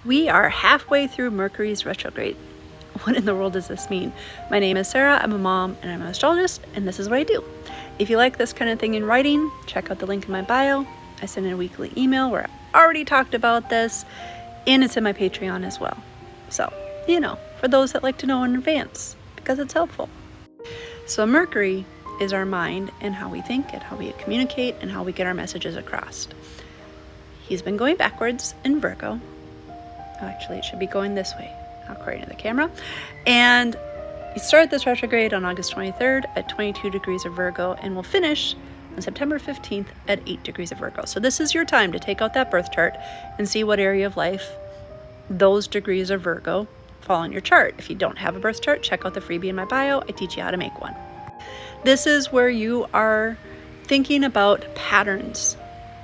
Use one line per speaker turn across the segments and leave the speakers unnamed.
We are halfway through Mercury's retrograde. What in the world does this mean? My name is Sarah, I'm a mom and I'm an astrologist, and this is what I do. If you like this kind of thing in writing, check out the link in my bio. I send a weekly email where I already talked about this, and it's in my Patreon as well. So, for those that like to know in advance, because it's helpful. So Mercury is our mind and how we think and how we communicate and how we get our messages across. He's been going backwards in Virgo. Actually, it should be going this way, according to the camera. And he started this retrograde on August 23rd at 22 degrees of Virgo and will finish on September 15th at 8 degrees of Virgo. So this is your time to take out that birth chart and see what area of life those degrees of Virgo fall on your chart. If you don't have a birth chart, check out the freebie in my bio. I teach you how to make one. This is where you are thinking about patterns.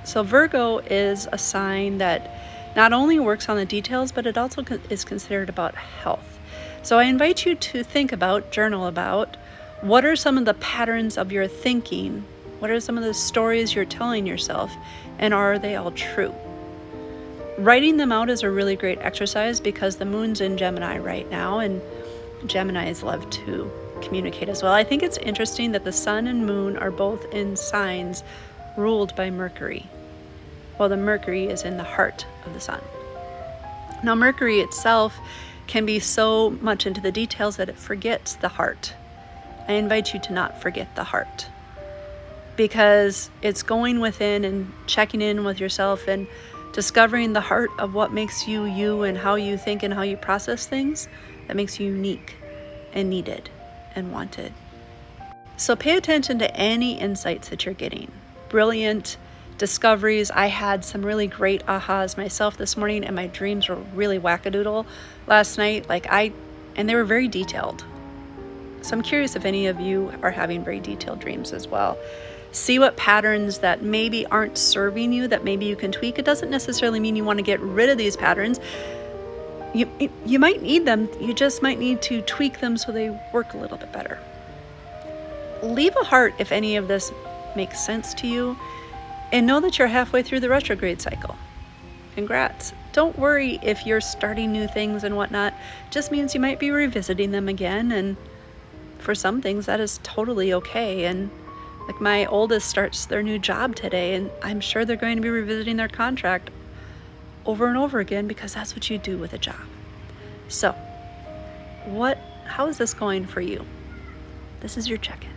So Virgo is a sign that not only works on the details, but it also is considered about health. So I invite you to think about, journal about, what are some of the patterns of your thinking? What are some of the stories you're telling yourself? And are they all true? Writing them out is a really great exercise because the moon's in Gemini right now, and Geminis love to communicate as well. I think it's interesting that the sun and moon are both in signs ruled by Mercury, while the Mercury is in the heart of the sun. Now, Mercury itself can be so much into the details that it forgets the heart. I invite you to not forget the heart, because it's going within and checking in with yourself and discovering the heart of what makes you you and how you think and how you process things that makes you unique and needed and wanted. So pay attention to any insights that you're getting. Brilliant discoveries. I had some really great ahas myself this morning, and my dreams were really wackadoodle last night. And they were very detailed. So I'm curious if any of you are having very detailed dreams as well. See what patterns that maybe aren't serving you, that maybe you can tweak. It doesn't necessarily mean you want to get rid of these patterns. You might need them. You just might need to tweak them so they work a little bit better. Leave a heart if any of this makes sense to you. And know that you're halfway through the retrograde cycle. Congrats. Don't worry if you're starting new things and whatnot. It just means you might be revisiting them again. And for some things, that is totally okay. And like my oldest starts their new job today, and I'm sure they're going to be revisiting their contract over and over again, because that's what you do with a job. So how is this going for you? This is your check-in.